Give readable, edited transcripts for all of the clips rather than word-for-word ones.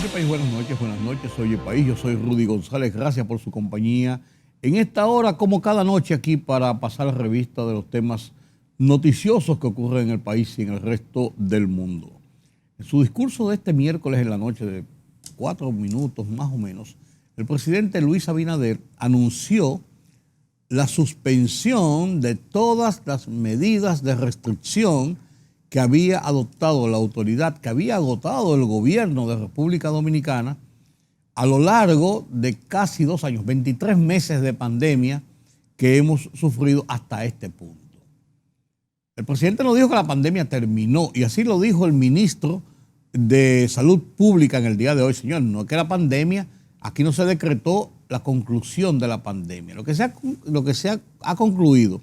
Oye País, buenas noches, Oye País, yo soy Rudy González, gracias por su compañía. En esta hora, como cada noche aquí, para pasar la revista de los temas noticiosos que ocurren en el país y en el resto del mundo. En su discurso de este miércoles en la noche, de 4 minutos más o menos, el presidente Luis Abinader anunció la suspensión de todas las medidas de restricción que había adoptado la autoridad, que había agotado el gobierno de República Dominicana a lo largo de casi 2 años, 23 meses de pandemia que hemos sufrido hasta este punto. El presidente no dijo que la pandemia terminó, y así lo dijo el ministro de Salud Pública en el día de hoy. Señor, no es que la pandemia, aquí no se decretó la conclusión de la pandemia. Lo que se ha concluido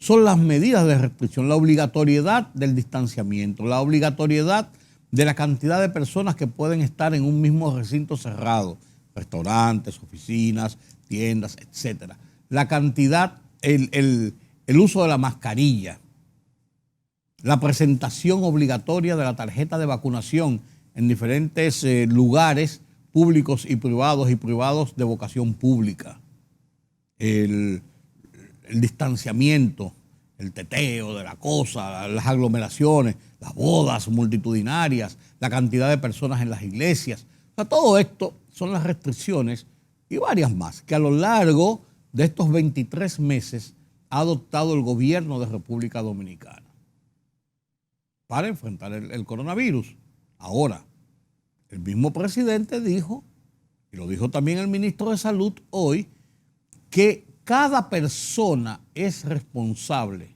son las medidas de restricción, la obligatoriedad del distanciamiento, la obligatoriedad de la cantidad de personas que pueden estar en un mismo recinto cerrado, restaurantes, oficinas, tiendas, etcétera. La cantidad, el uso de la mascarilla, la presentación obligatoria de la tarjeta de vacunación en diferentes lugares públicos y privados de vocación pública, el distanciamiento, el teteo de la cosa, las aglomeraciones, las bodas multitudinarias, la cantidad de personas en las iglesias. O sea, todo esto son las restricciones y varias más que a lo largo de estos 23 meses ha adoptado el gobierno de República Dominicana para enfrentar el coronavirus. Ahora, el mismo presidente dijo, y lo dijo también el ministro de Salud hoy, que cada persona es responsable,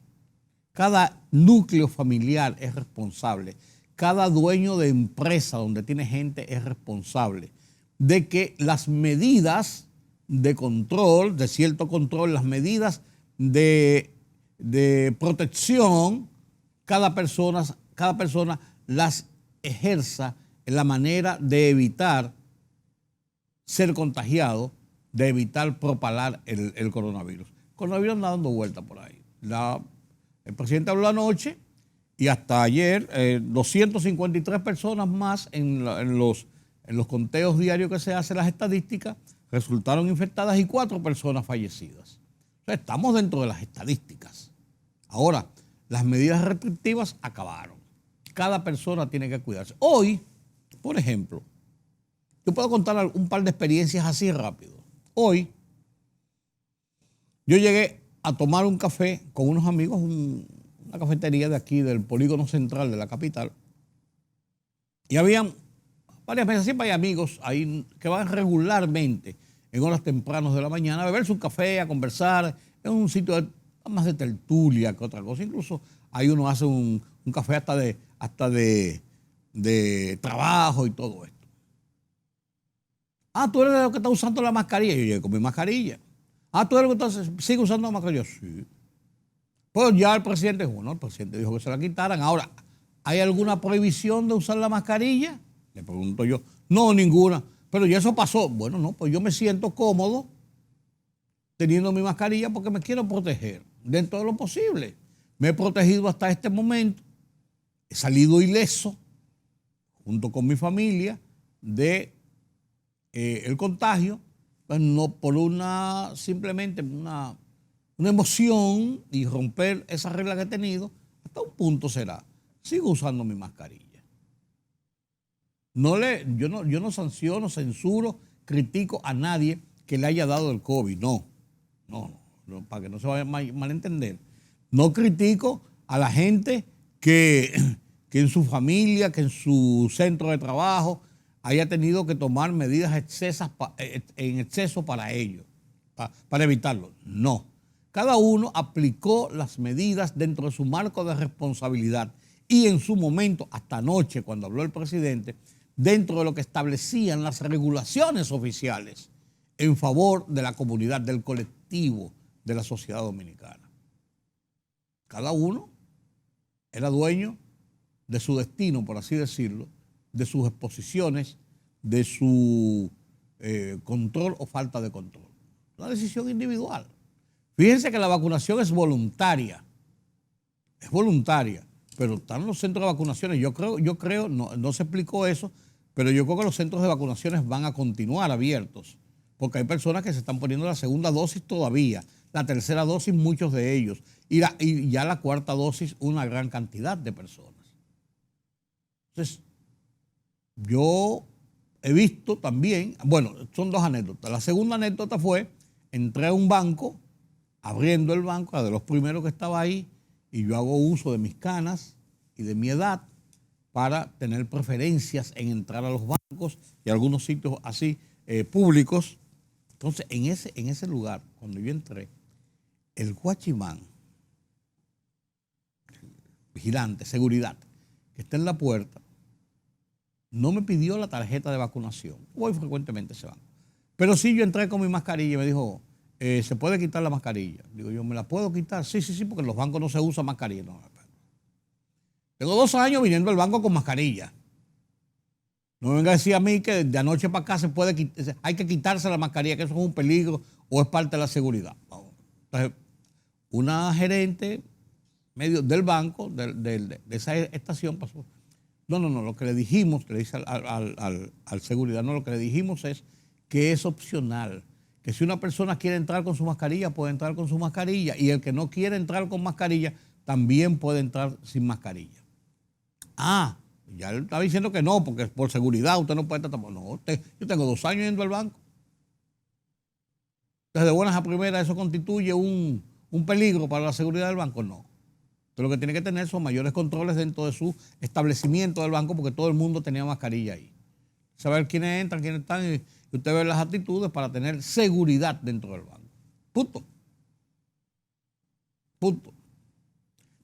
cada núcleo familiar es responsable, cada dueño de empresa donde tiene gente es responsable de que las medidas de control, de cierto control, las medidas de protección, cada persona las ejerza en la manera de evitar ser contagiado, de evitar propalar el coronavirus. El coronavirus anda dando vuelta por ahí. El presidente habló anoche y hasta ayer 253 personas más en los conteos diarios que se hacen, las estadísticas, resultaron infectadas y 4 personas fallecidas. O sea, estamos dentro de las estadísticas. Ahora, las medidas restrictivas acabaron. Cada persona tiene que cuidarse. Hoy, por ejemplo, yo puedo contar un par de experiencias así rápido. Hoy, yo llegué a tomar un café con unos amigos, una cafetería de aquí, del polígono central de la capital, y habían varias mesas, siempre hay amigos ahí que van regularmente en horas tempranas de la mañana a beberse un café, a conversar, en un sitio más de tertulia que otra cosa. Incluso ahí uno hace un café hasta de trabajo y todo esto. Ah, tú eres de los que está usando la mascarilla. Yo llegué con mi mascarilla. Ah, tú eres de los que sigue usando la mascarilla. Sí. Pues ya el presidente dijo, no, el presidente dijo que se la quitaran. Ahora, ¿hay alguna prohibición de usar la mascarilla? Le pregunto yo. No, ninguna. Pero ya eso pasó. Bueno, no, pues yo me siento cómodo teniendo mi mascarilla porque me quiero proteger dentro de lo posible. Me he protegido hasta este momento. He salido ileso junto con mi familia de el contagio, pues no por simplemente una emoción y romper esa regla que he tenido, hasta un punto será. Sigo usando mi mascarilla. Yo no sanciono, censuro, critico a nadie que le haya dado el COVID. No, para que no se vaya a malentender. No critico a la gente que en su familia, que en su centro de trabajo haya tenido que tomar medidas en exceso para ello, para evitarlo. No. Cada uno aplicó las medidas dentro de su marco de responsabilidad y en su momento, hasta anoche, cuando habló el presidente, dentro de lo que establecían las regulaciones oficiales en favor de la comunidad, del colectivo de la sociedad dominicana. Cada uno era dueño de su destino, por así decirlo, de sus exposiciones, de su control o falta de control. Una decisión individual. Fíjense que la vacunación es voluntaria, pero están los centros de vacunaciones. Yo creo, no se explicó eso, Pero yo creo que los centros de vacunaciones van a continuar abiertos, porque hay personas que se están poniendo la segunda dosis todavía, la tercera dosis muchos de ellos, y ya la cuarta dosis una gran cantidad de personas. Entonces, yo he visto también, bueno, son dos anécdotas. La segunda anécdota fue, entré a un banco, abriendo el banco, era de los primeros que estaba ahí, y yo hago uso de mis canas y de mi edad para tener preferencias en entrar a los bancos y algunos sitios así públicos. Entonces, en ese lugar, cuando yo entré, el guachimán, vigilante, seguridad, que está en la puerta, no me pidió la tarjeta de vacunación. Voy frecuentemente a ese banco. Pero sí, yo entré con mi mascarilla y me dijo, ¿se puede quitar la mascarilla? Digo, ¿yo me la puedo quitar? Sí, porque en los bancos no se usa mascarilla. No, tengo 2 años viniendo al banco con mascarilla. No me venga a decir a mí que de anoche para acá hay que quitarse la mascarilla, que eso es un peligro o es parte de la seguridad. Entonces, una gerente medio del banco, de esa estación, pasó. No, lo que le dijimos, le dice al seguridad, no, lo que le dijimos es que es opcional, que si una persona quiere entrar con su mascarilla, puede entrar con su mascarilla, y el que no quiere entrar con mascarilla, también puede entrar sin mascarilla. Ya él estaba diciendo que no, porque por seguridad usted no puede estar. No, yo tengo 2 años yendo al banco. Entonces, de buenas a primeras, ¿eso constituye un peligro para la seguridad del banco? No. Usted lo que tiene que tener son mayores controles dentro de su establecimiento del banco, porque todo el mundo tenía mascarilla ahí. Saber quiénes entran, quiénes están, y usted ve las actitudes para tener seguridad dentro del banco. Punto.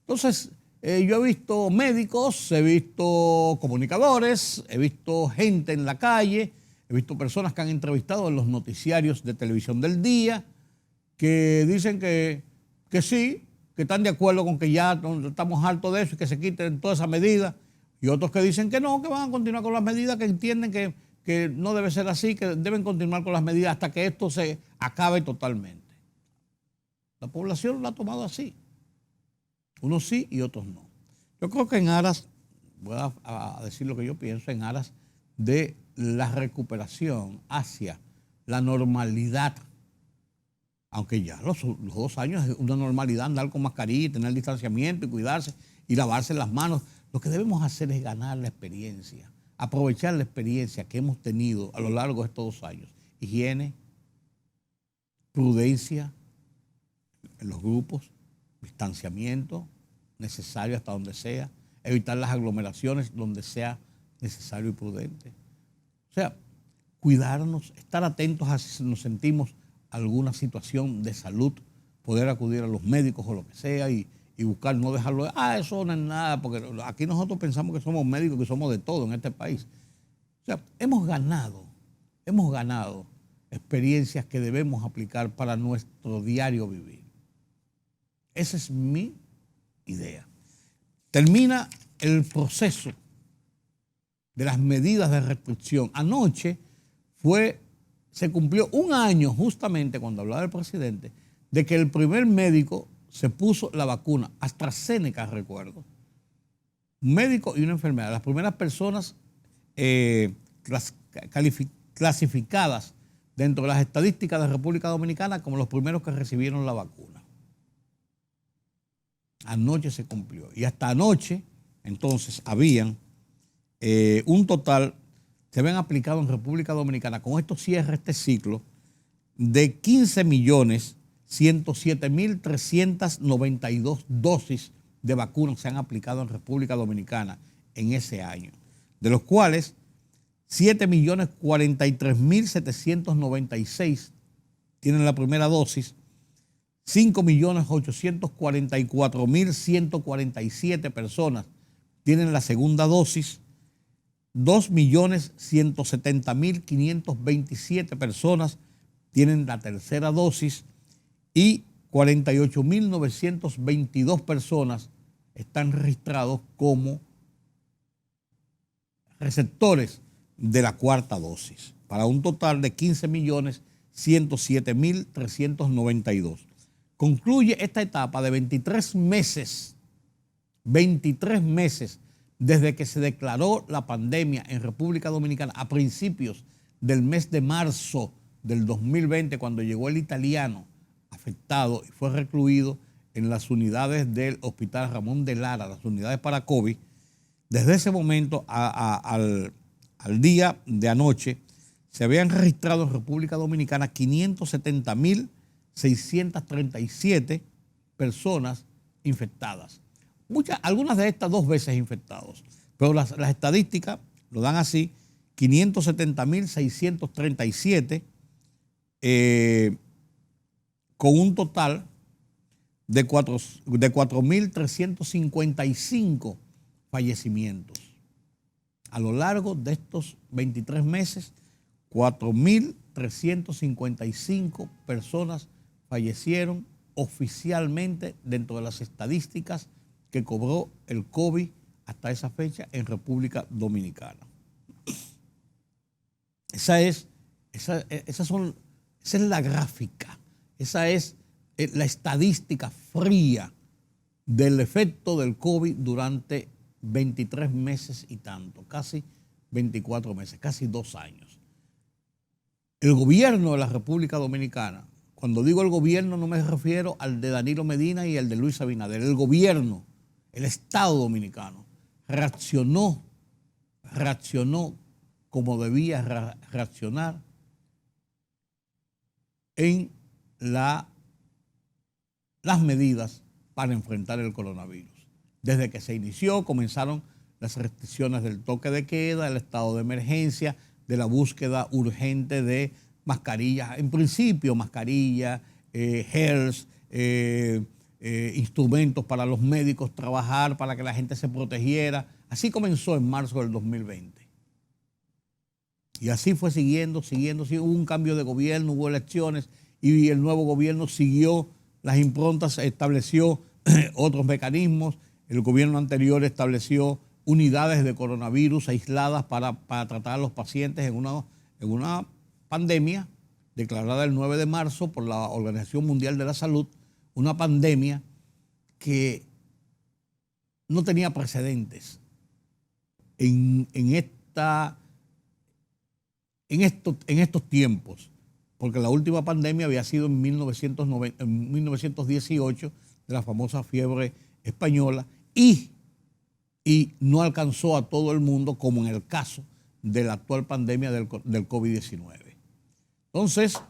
Entonces, yo he visto médicos, he visto comunicadores, he visto gente en la calle, he visto personas que han entrevistado en los noticiarios de televisión del día, que dicen que sí, que están de acuerdo con que ya estamos hartos de eso y que se quiten todas esas medidas, y otros que dicen que no, que van a continuar con las medidas, que entienden que no debe ser así, que deben continuar con las medidas hasta que esto se acabe totalmente. La población lo ha tomado así. Unos sí y otros no. Yo creo que en aras, voy a decir lo que yo pienso, en aras de la recuperación hacia la normalidad, aunque ya los 2 años es una normalidad andar con mascarilla, tener distanciamiento y cuidarse y lavarse las manos, lo que debemos hacer es ganar la experiencia, aprovechar la experiencia que hemos tenido a lo largo de estos 2 años. Higiene, prudencia en los grupos, distanciamiento necesario hasta donde sea, evitar las aglomeraciones donde sea necesario y prudente. O sea, cuidarnos, estar atentos a si nos sentimos alguna situación de salud, poder acudir a los médicos o lo que sea y buscar, no dejarlo, eso no es nada, porque aquí nosotros pensamos que somos médicos, que somos de todo en este país. O sea, hemos ganado experiencias que debemos aplicar para nuestro diario vivir. Esa es mi idea. Termina el proceso de las medidas de restricción. Anoche se cumplió 1 año, justamente cuando hablaba el presidente, de que el primer médico se puso la vacuna, AstraZeneca, recuerdo. Un médico y una enfermera, las primeras personas clasificadas dentro de las estadísticas de República Dominicana como los primeros que recibieron la vacuna. Anoche se cumplió. Y hasta anoche, entonces, habían un total, se habían aplicado en República Dominicana, con esto cierra este ciclo, de 15.107.392 dosis de vacunas se han aplicado en República Dominicana en ese año, de los cuales 7.043.796 tienen la primera dosis, 5.844.147 personas tienen la segunda dosis, 2.170.527 personas tienen la tercera dosis y 48.922 personas están registrados como receptores de la cuarta dosis, para un total de 15.107.392. Concluye esta etapa de 23 meses desde que se declaró la pandemia en República Dominicana a principios del mes de marzo del 2020, cuando llegó el italiano afectado y fue recluido en las unidades del Hospital Ramón de Lara, las unidades para COVID, desde ese momento al día de anoche se habían registrado en República Dominicana 570.637 personas infectadas. Algunas de estas 2 veces infectados, pero las estadísticas lo dan así: 570.637 con un total de 4.355 fallecimientos. A lo largo de estos 23 meses, 4.355 personas fallecieron oficialmente dentro de las estadísticas que cobró el COVID hasta esa fecha en República Dominicana. Esa es la gráfica, esa es la estadística fría del efecto del COVID durante 23 meses y tanto, casi 24 meses, casi 2 años. El gobierno de la República Dominicana, cuando digo el gobierno no me refiero al de Danilo Medina y al de Luis Abinader, el gobierno, el Estado dominicano, reaccionó como debía reaccionar en las medidas para enfrentar el coronavirus. Desde que se inició, comenzaron las restricciones del toque de queda, el estado de emergencia, de la búsqueda urgente de mascarillas, en principio mascarillas, gels, instrumentos para los médicos trabajar, para que la gente se protegiera. Así comenzó en marzo del 2020. Y así fue siguiendo. Hubo un cambio de gobierno, hubo elecciones y el nuevo gobierno siguió las improntas, estableció otros mecanismos. El gobierno anterior estableció unidades de coronavirus aisladas para tratar a los pacientes en una pandemia declarada el 9 de marzo por la Organización Mundial de la Salud, una pandemia que no tenía precedentes en estos tiempos, porque la última pandemia había sido en 1918, de la famosa fiebre española, y no alcanzó a todo el mundo como en el caso de la actual pandemia del COVID-19. Entonces,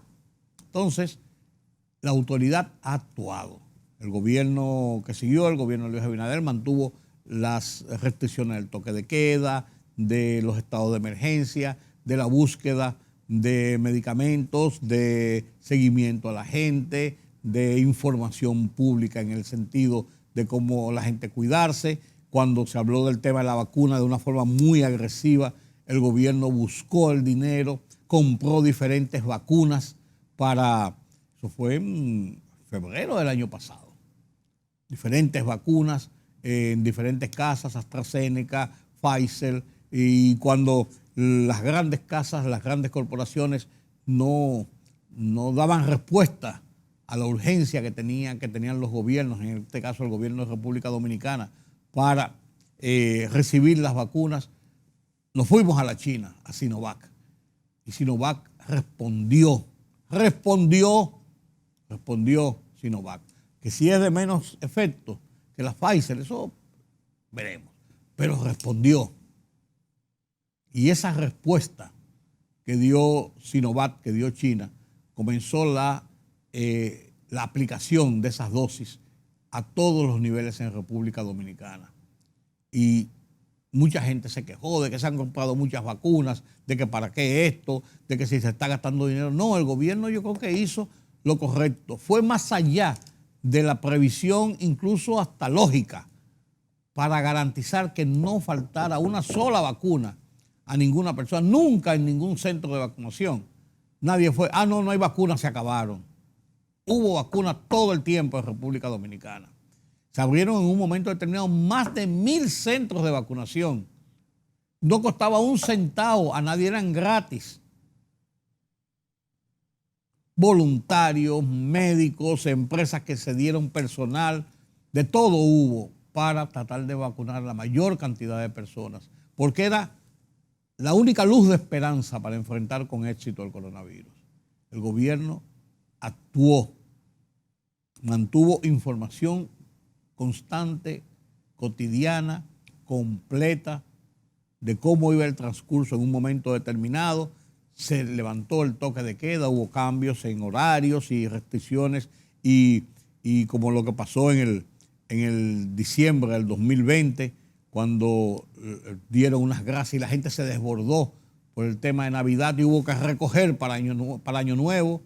la autoridad ha actuado. El gobierno que siguió, el gobierno de Luis Abinader, mantuvo las restricciones del toque de queda, de los estados de emergencia, de la búsqueda de medicamentos, de seguimiento a la gente, de información pública en el sentido de cómo la gente cuidarse. Cuando se habló del tema de la vacuna de una forma muy agresiva, el gobierno buscó el dinero, compró diferentes vacunas eso fue en febrero del año pasado, diferentes vacunas en diferentes casas, AstraZeneca, Pfizer, y cuando las grandes casas, las grandes corporaciones no daban respuesta a la urgencia que tenían los gobiernos, en este caso el gobierno de República Dominicana, para recibir las vacunas, nos fuimos a la China, a Sinovac. Y Sinovac respondió Sinovac, que si es de menos efecto que la Pfizer, eso veremos, pero respondió. Y esa respuesta que dio Sinovac, que dio China, comenzó la aplicación de esas dosis a todos los niveles en República Dominicana. Y mucha gente se quejó de que se han comprado muchas vacunas, de que para qué esto, de que si se está gastando dinero. No, el gobierno yo creo que hizo lo correcto. Fue más allá de la previsión, incluso hasta lógica, para garantizar que no faltara una sola vacuna a ninguna persona, nunca en ningún centro de vacunación. Nadie fue, no hay vacunas, se acabaron. Hubo vacunas todo el tiempo en República Dominicana. Se abrieron en un momento determinado más de 1.000 centros de vacunación. No costaba un centavo, a nadie, eran gratis. Voluntarios, médicos, empresas que se dieron personal, de todo hubo. para tratar de vacunar a la mayor cantidad de personas, porque era la única luz de esperanza para enfrentar con éxito el coronavirus. El gobierno actuó, mantuvo información constante, cotidiana, completa, de cómo iba el transcurso en un momento determinado. Se levantó el toque de queda, hubo cambios en horarios y restricciones y como lo que pasó en el diciembre del 2020, cuando dieron unas gracias y la gente se desbordó por el tema de Navidad y hubo que recoger para Año Nuevo.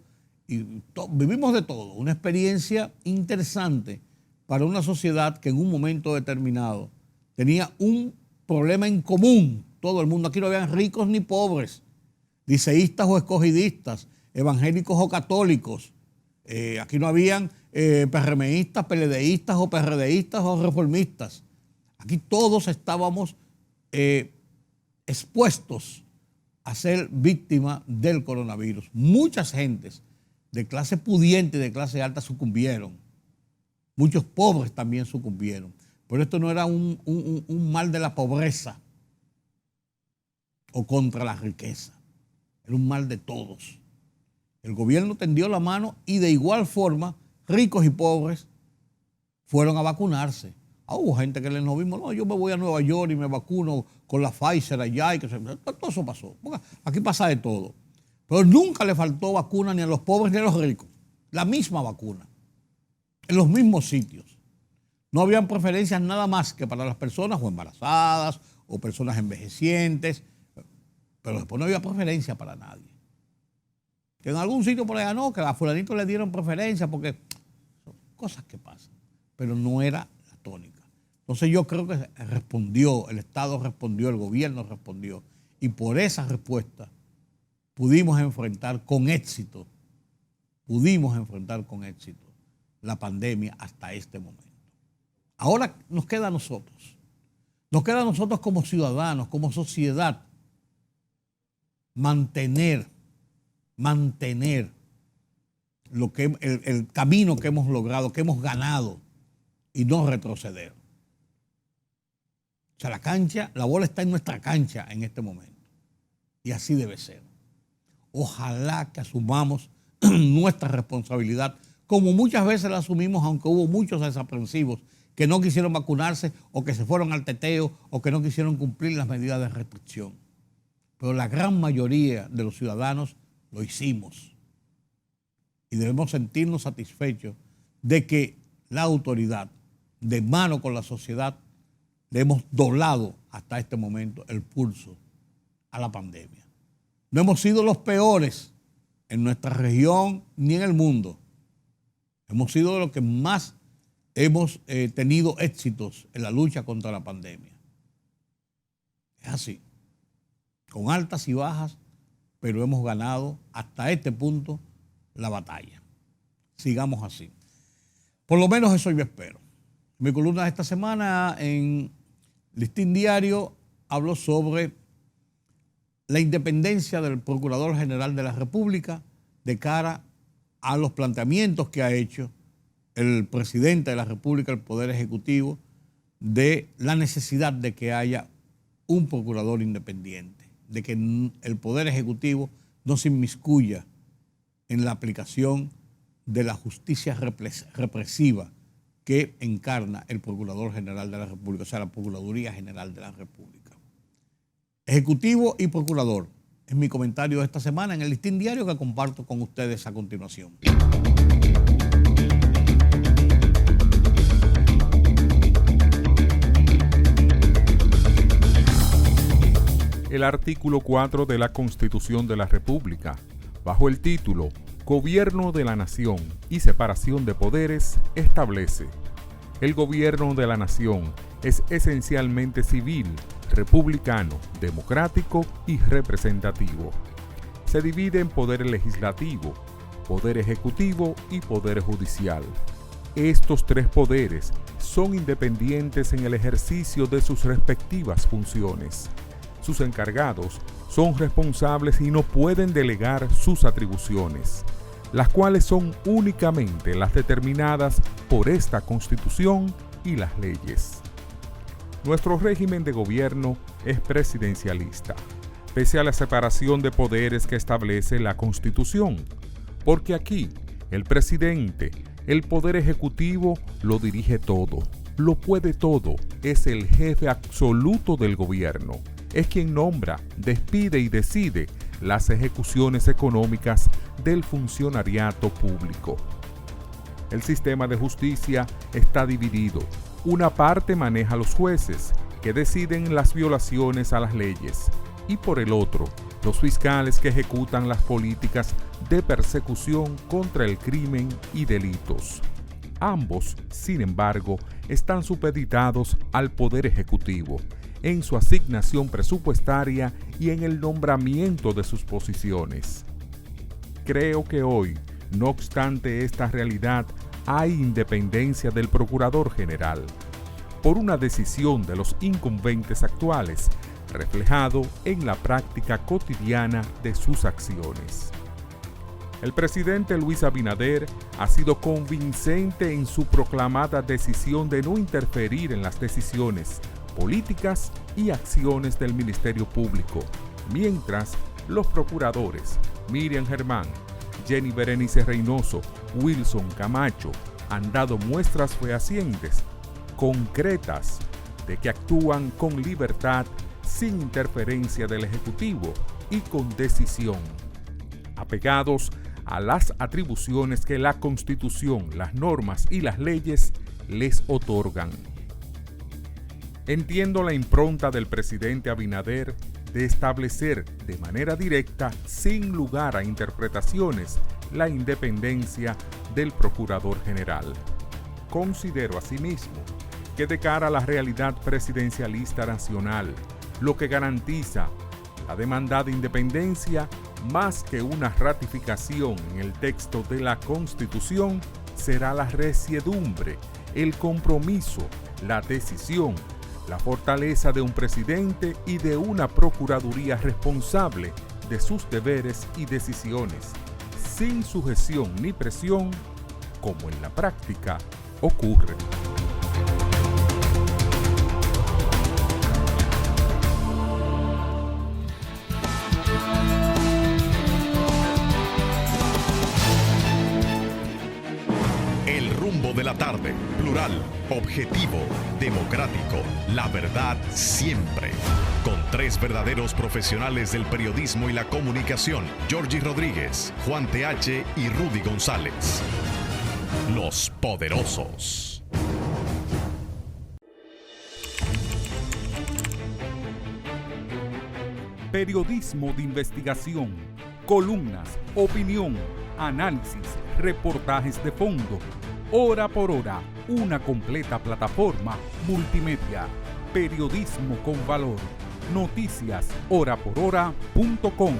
Y vivimos de todo, una experiencia interesante para una sociedad que en un momento determinado tenía un problema en común. Todo el mundo, aquí no habían ricos ni pobres, liceístas o escogidistas, evangélicos o católicos. Aquí no habían PRMistas, PLDistas o PRDistas o reformistas. Aquí todos estábamos expuestos a ser víctimas del coronavirus. Muchas gentes de clase pudiente y de clase alta sucumbieron. Muchos pobres también sucumbieron. Pero esto no era un mal de la pobreza o contra la riqueza. Era un mal de todos. El gobierno tendió la mano y de igual forma, ricos y pobres fueron a vacunarse. Hubo gente que nos vimos, no, yo me voy a Nueva York y me vacuno con la Pfizer allá. Todo eso pasó. Aquí pasa de todo. Pero nunca le faltó vacuna ni a los pobres ni a los ricos. La misma vacuna. En los mismos sitios. No habían preferencias nada más que para las personas o embarazadas o personas envejecientes. Pero después no había preferencia para nadie. Que en algún sitio por allá no, que a fulanito le dieron preferencia porque son cosas que pasan. Pero no era la tónica. Entonces yo creo que respondió, el Estado respondió, el gobierno respondió. Y por esa respuesta pudimos enfrentar con éxito la pandemia hasta este momento. Ahora nos queda a nosotros. Nos queda a nosotros como ciudadanos, como sociedad, mantener lo que el camino que hemos logrado, que hemos ganado y no retroceder. O sea, la bola está en nuestra cancha en este momento. Y así debe ser. Ojalá que asumamos nuestra responsabilidad, como muchas veces la asumimos, aunque hubo muchos desaprensivos que no quisieron vacunarse o que se fueron al teteo o que no quisieron cumplir las medidas de restricción. Pero la gran mayoría de los ciudadanos lo hicimos. Y debemos sentirnos satisfechos de que la autoridad, de mano con la sociedad, le hemos doblado hasta este momento el pulso a la pandemia. No hemos sido los peores en nuestra región ni en el mundo. Hemos sido de los que más hemos tenido éxitos en la lucha contra la pandemia. Es así, con altas y bajas, pero hemos ganado hasta este punto la batalla. Sigamos así. Por lo menos eso yo espero. Mi columna de esta semana en Listín Diario habló sobre la independencia del Procurador General de la República de cara a los planteamientos que ha hecho el presidente de la República, el Poder Ejecutivo, de la necesidad de que haya un procurador independiente, de que el Poder Ejecutivo no se inmiscuya en la aplicación de la justicia represiva que encarna el Procurador General de la República, o sea, la Procuraduría General de la República. Ejecutivo y Procurador es mi comentario de esta semana en el Listín Diario que comparto con ustedes a continuación. El artículo 4 de la Constitución de la República, bajo el título Gobierno de la Nación y Separación de Poderes, establece: el gobierno de la nación es esencialmente civil, republicano, democrático y representativo. Se divide en poder legislativo, poder ejecutivo y poder judicial. Estos tres poderes son independientes en el ejercicio de sus respectivas funciones. Sus encargados son responsables y no pueden delegar sus atribuciones, las cuales son únicamente las determinadas por esta Constitución y las leyes. Nuestro régimen de gobierno es presidencialista, pese a la separación de poderes que establece la Constitución, porque aquí el presidente, el poder ejecutivo, lo dirige todo, lo puede todo, es el jefe absoluto del gobierno, es quien nombra, despide y decide las ejecuciones económicas del funcionariato público. El sistema de justicia está dividido. Una parte maneja a los jueces, que deciden las violaciones a las leyes, y por el otro, los fiscales que ejecutan las políticas de persecución contra el crimen y delitos. Ambos, sin embargo, están supeditados al Poder Ejecutivo, en su asignación presupuestaria y en el nombramiento de sus posiciones. Creo que hoy, no obstante esta realidad, hay independencia del Procurador General, por una decisión de los incumbentes actuales, reflejado en la práctica cotidiana de sus acciones. El presidente Luis Abinader ha sido convincente en su proclamada decisión de no interferir en las decisiones políticas y acciones del Ministerio Público, mientras los procuradores Miriam Germán, Jenny Berenice Reynoso, Wilson Camacho han dado muestras fehacientes, concretas, de que actúan con libertad, sin interferencia del Ejecutivo y con decisión, apegados a las atribuciones que la Constitución, las normas y las leyes les otorgan. Entiendo la impronta del presidente Abinader de establecer de manera directa, sin lugar a interpretaciones, la independencia del Procurador General. Considero asimismo que de cara a la realidad presidencialista nacional, lo que garantiza la demandada independencia, más que una ratificación en el texto de la Constitución, será la resiedumbre, el compromiso, la decisión, la fortaleza de un presidente y de una procuraduría responsable de sus deberes y decisiones, sin sujeción ni presión, como en la práctica ocurre. De la tarde, plural, objetivo, democrático, la verdad siempre. Con tres verdaderos profesionales del periodismo y la comunicación, Georgie Rodríguez, Juan TH y Rudy González. Los Poderosos. Periodismo de investigación, columnas, opinión, análisis, reportajes de fondo. Hora por hora, una completa plataforma multimedia. Periodismo con valor. Noticias horaporhora.com.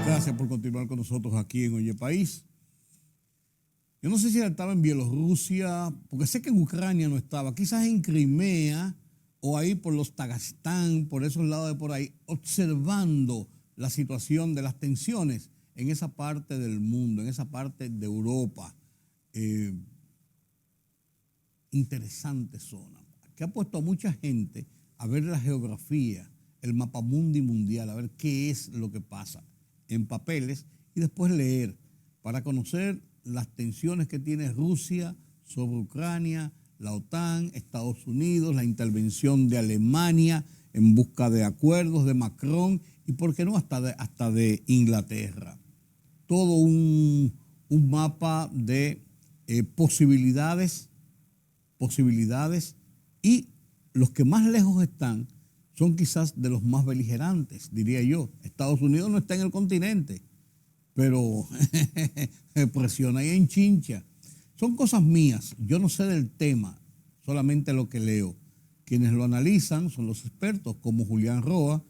Gracias por continuar con nosotros aquí en Oye País. Yo no sé si él estaba en Bielorrusia, porque sé que en Ucrania no estaba, quizás en Crimea o ahí por los Tagastán, por esos lados de por ahí, observando la situación de las tensiones en esa parte del mundo, en esa parte de Europa. Interesante zona, que ha puesto a mucha gente a ver la geografía, el mapamundi mundial, a ver qué es lo que pasa en papeles y después leer para conocer las tensiones que tiene Rusia sobre Ucrania, la OTAN, Estados Unidos, la intervención de Alemania en busca de acuerdos de Macron y, ¿por qué no?, hasta de Inglaterra. Todo un mapa de posibilidades y los que más lejos están son quizás de los más beligerantes, diría yo. Estados Unidos no está en el continente, pero presiona y enchincha. Son cosas mías, yo no sé del tema, solamente lo que leo. Quienes lo analizan son los expertos, como Julián Roa,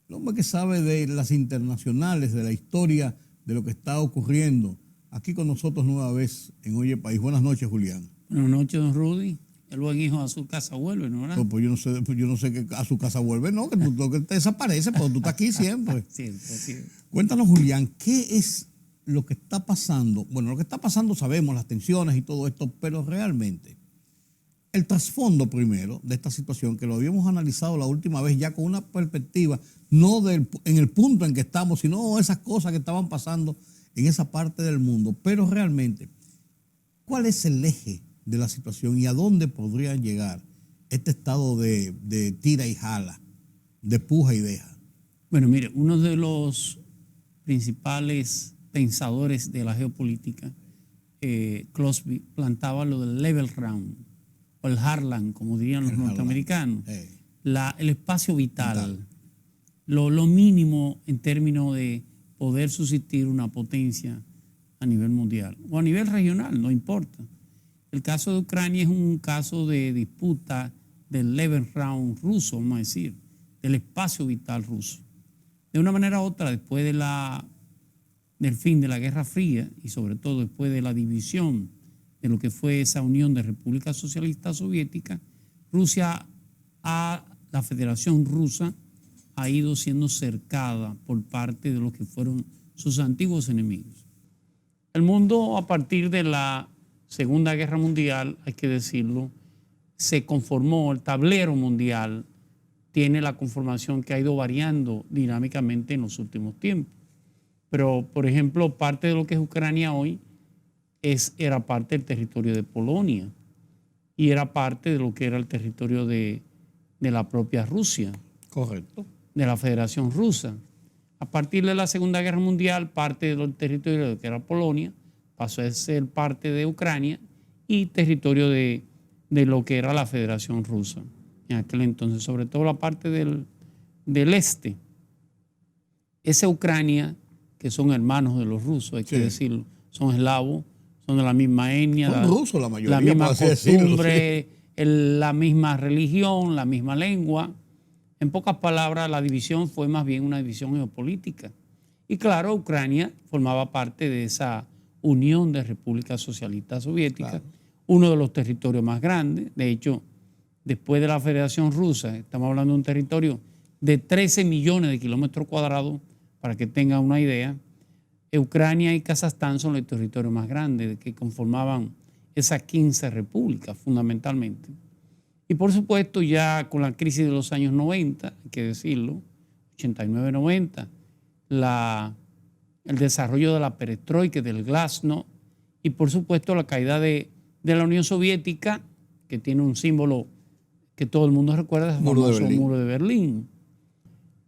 el hombre que sabe de las internacionales, de la historia, de lo que está ocurriendo, aquí con nosotros nueva vez en Oye País. Buenas noches, Julián. Buenas noches, don Rudy. El buen hijo a su casa vuelve, ¿no? ¿Verdad? Pues yo no sé que a su casa vuelve, no, que tú te desapareces, pero tú estás aquí siempre. Sí. Cuéntanos, Julián, ¿qué es lo que está pasando? Bueno, lo que está pasando sabemos, las tensiones y todo esto, pero realmente, el trasfondo primero de esta situación, que lo habíamos analizado la última vez ya con una perspectiva, no en el punto en que estamos, sino esas cosas que estaban pasando en esa parte del mundo, pero realmente, ¿cuál es el eje de la situación y a dónde podría llegar este estado de tira y jala, de puja y deja? Bueno, mire, uno de los principales pensadores de la geopolítica, Clausewitz, plantaba lo del level ground, o el Heartland, como dirían los norteamericanos, el espacio vital, lo mínimo en términos de poder subsistir una potencia a nivel mundial o a nivel regional, no importa. El caso de Ucrania es un caso de disputa del level ground ruso, vamos a decir, del espacio vital ruso. De una manera u otra, después del fin de la Guerra Fría y sobre todo después de la división de lo que fue esa unión de repúblicas socialistas soviéticas, la Federación Rusa ha ido siendo cercada por parte de los que fueron sus antiguos enemigos. El mundo, a partir de la Segunda Guerra Mundial, hay que decirlo, se conformó, el tablero mundial tiene la conformación que ha ido variando dinámicamente en los últimos tiempos. Pero, por ejemplo, parte de lo que es Ucrania hoy era parte del territorio de Polonia y era parte de lo que era el territorio de la propia Rusia. Correcto. De la Federación Rusa. A partir de la Segunda Guerra Mundial, parte del territorio de lo que era Polonia pasó a ser parte de Ucrania y territorio de lo que era la Federación Rusa. En aquel entonces, sobre todo la parte del este. Esa Ucrania, que son hermanos de los rusos, hay que decirlo, son eslavos, son de la misma etnia. Son rusos la mayoría, la misma decirlo, costumbre, la misma religión, la misma lengua. En pocas palabras, la división fue más bien una división geopolítica. Y claro, Ucrania formaba parte de esa unión de repúblicas socialistas soviéticas, uno de los territorios más grandes. De hecho, después de la Federación Rusa, estamos hablando de un territorio de 13 millones de kilómetros cuadrados, para que tengan una idea. Ucrania y Kazajstán son los territorios más grandes que conformaban esas 15 repúblicas, fundamentalmente. Y por supuesto, ya con la crisis de los años 90, hay que decirlo, 89-90, el desarrollo de la perestroika, del glasnost, y por supuesto la caída de la Unión Soviética, que tiene un símbolo que todo el mundo recuerda, el famoso muro de Berlín,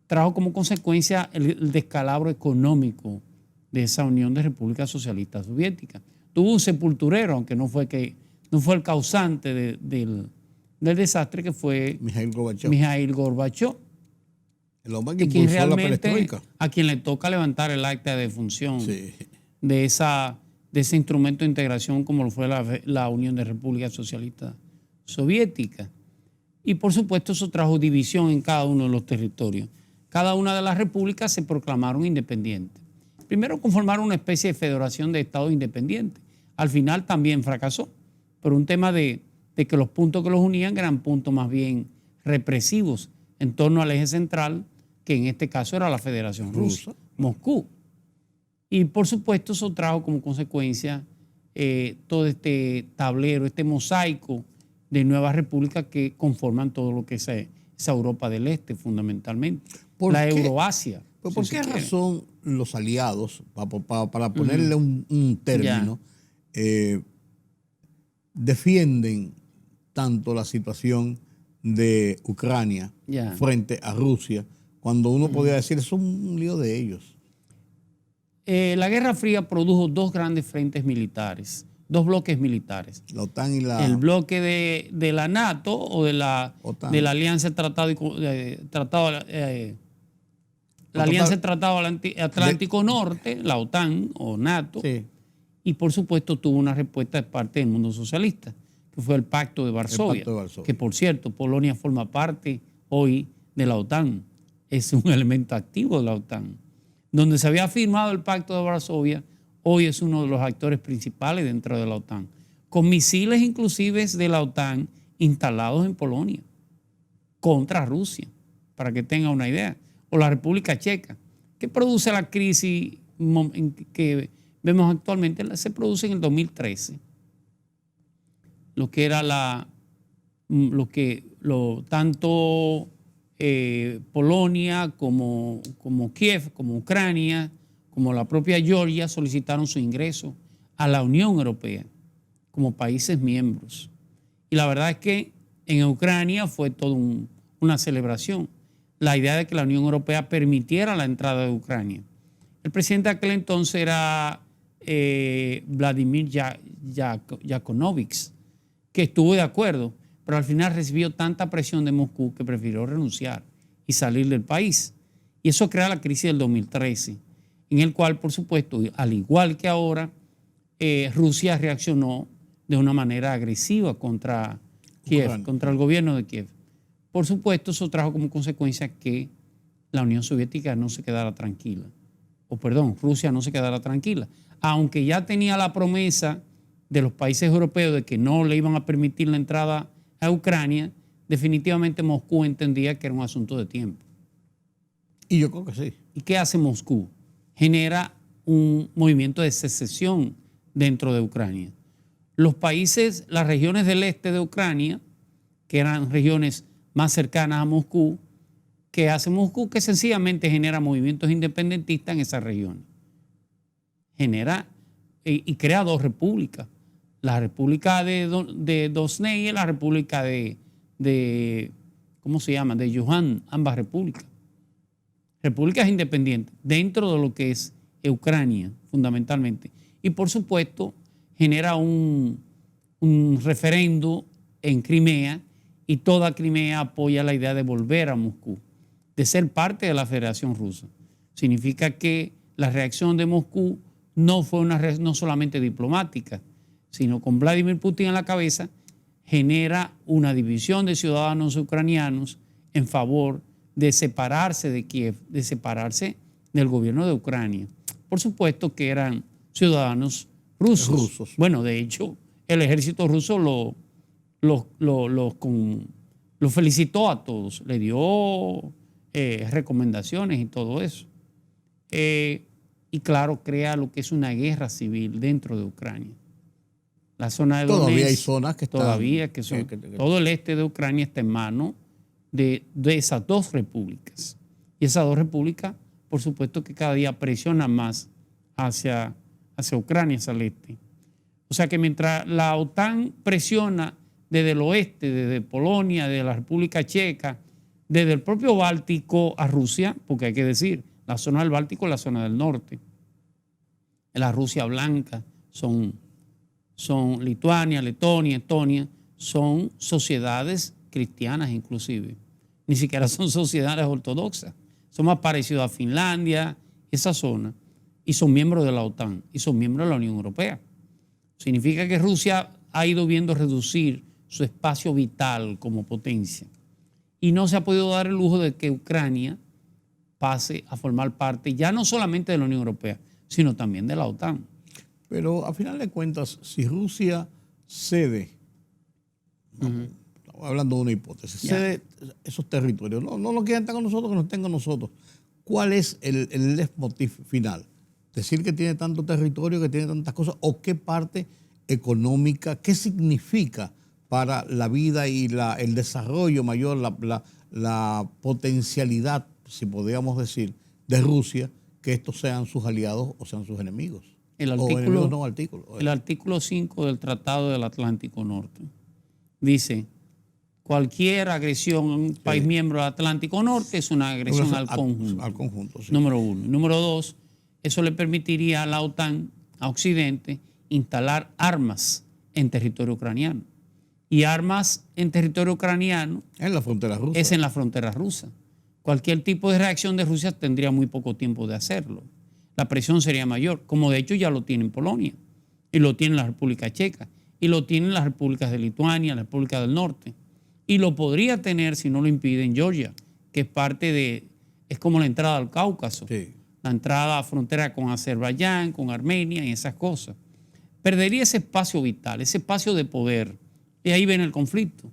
trajo como consecuencia el descalabro económico de esa Unión de Repúblicas Socialistas Soviéticas. Tuvo un sepulturero, aunque no fue el causante del desastre, que fue Mikhail Gorbachev. El hombre que impulsó la perestroika. A quien le toca levantar el acta de defunción de ese instrumento de integración como lo fue la Unión de Repúblicas Socialistas Soviéticas. Y por supuesto eso trajo división en cada uno de los territorios. Cada una de las repúblicas se proclamaron independientes. Primero conformaron una especie de federación de estados independientes. Al final también fracasó, por un tema de que los puntos que los unían eran puntos más bien represivos en torno al eje central, que en este caso era la Federación Rusa, Moscú. Y por supuesto eso trajo como consecuencia todo este tablero, este mosaico de nuevas repúblicas que conforman todo lo que es esa Europa del Este, fundamentalmente. La Euroasia. ¿Por qué razón los aliados, para ponerle un término, defienden tanto la situación de Ucrania frente a Rusia, cuando uno podría decir es un lío de ellos? La Guerra Fría produjo dos grandes frentes militares, dos bloques militares. La OTAN y el bloque de la NATO o de la Alianza Tratado Atlántico Norte, la OTAN o NATO, y por supuesto tuvo una respuesta de parte del mundo socialista, que fue el Pacto de Varsovia, que por cierto Polonia forma parte hoy de la OTAN, es un elemento activo de la OTAN. Donde se había firmado el Pacto de Varsovia, hoy es uno de los actores principales dentro de la OTAN, con misiles inclusive de la OTAN instalados en Polonia contra Rusia, para que tenga una idea, o la República Checa. ¿Qué produce la crisis que vemos actualmente? Se produce en el 2013. Lo que era tanto Polonia como Kiev, como Ucrania, como la propia Georgia solicitaron su ingreso a la Unión Europea como países miembros. Y la verdad es que en Ucrania fue toda una celebración. La idea de que la Unión Europea permitiera la entrada de Ucrania. El presidente de aquel entonces era Vladimir Yakonovich, que estuvo de acuerdo, pero al final recibió tanta presión de Moscú que prefirió renunciar y salir del país. Y eso crea la crisis del 2013, en el cual, por supuesto, al igual que ahora, Rusia reaccionó de una manera agresiva contra Kiev, contra el gobierno de Kiev. Por supuesto, eso trajo como consecuencia que la Unión Soviética no se quedara tranquila. Rusia no se quedara tranquila. Aunque ya tenía la promesa de los países europeos de que no le iban a permitir la entrada a Ucrania, definitivamente Moscú entendía que era un asunto de tiempo. Y yo creo que sí. ¿Y qué hace Moscú? Genera un movimiento de secesión dentro de Ucrania. Los países, las regiones del este de Ucrania, que eran regiones más cercanas a Moscú, ¿qué hace Moscú? Que sencillamente genera movimientos independentistas en esas regiones. Genera y crea dos repúblicas. La República de Donetsk y la República ¿cómo se llama? De Luhansk, ambas repúblicas. Repúblicas independientes dentro de lo que es Ucrania, fundamentalmente. Y por supuesto, genera un referendo en Crimea y toda Crimea apoya la idea de volver a Moscú, de ser parte de la Federación Rusa. Significa que la reacción de Moscú no fue no solamente diplomática, sino con Vladimir Putin en la cabeza, genera una división de ciudadanos ucranianos en favor de separarse de Kiev, de separarse del gobierno de Ucrania. Por supuesto que eran ciudadanos rusos. Bueno, de hecho, el ejército ruso lo felicitó a todos, le dio recomendaciones y todo eso. Y claro, crea lo que es una guerra civil dentro de Ucrania. La zona de Donetsk, todavía hay zonas que están... Todavía que son... Todo el este de Ucrania está en manos de esas dos repúblicas. Y esas dos repúblicas, por supuesto que cada día presionan más hacia Ucrania, hacia el este. O sea que mientras la OTAN presiona desde el oeste, desde Polonia, desde la República Checa, desde el propio Báltico a Rusia, porque hay que decir, la zona del Báltico es la zona del norte. La Rusia blanca son Lituania, Letonia, Estonia, son sociedades cristianas inclusive. Ni siquiera son sociedades ortodoxas. Son más parecidos a Finlandia, esa zona, y son miembros de la OTAN y son miembros de la Unión Europea. Significa que Rusia ha ido viendo reducir su espacio vital como potencia y no se ha podido dar el lujo de que Ucrania pase a formar parte ya no solamente de la Unión Europea, sino también de la OTAN. Pero a final de cuentas, si Rusia cede, hablando de una hipótesis, cede esos territorios, no lo quieren estar con nosotros, que nos estén con nosotros, ¿cuál es el leitmotiv final? ¿Decir que tiene tanto territorio, que tiene tantas cosas, o qué parte económica, qué significa para la vida y el desarrollo mayor, la potencialidad, si podríamos decir, de Rusia, que estos sean sus aliados o sean sus enemigos? El artículo 5 del Tratado del Atlántico Norte dice: cualquier agresión a un país miembro del Atlántico Norte es una agresión al conjunto. Al conjunto, sí. Número uno. Número dos, eso le permitiría a la OTAN, a Occidente, instalar armas en territorio ucraniano. Y armas en territorio ucraniano en la frontera rusa. Es en la frontera rusa. Cualquier tipo de reacción de Rusia tendría muy poco tiempo de hacerlo. La presión sería mayor, como de hecho ya lo tiene en Polonia, y lo tiene en la República Checa, y lo tienen las repúblicas de Lituania, la República del Norte, y lo podría tener, si no lo impide, en Georgia, que es como la entrada al Cáucaso. Sí. la entrada a frontera con Azerbaiyán, con Armenia y esas cosas. Perdería ese espacio vital, ese espacio de poder. Y ahí viene el conflicto.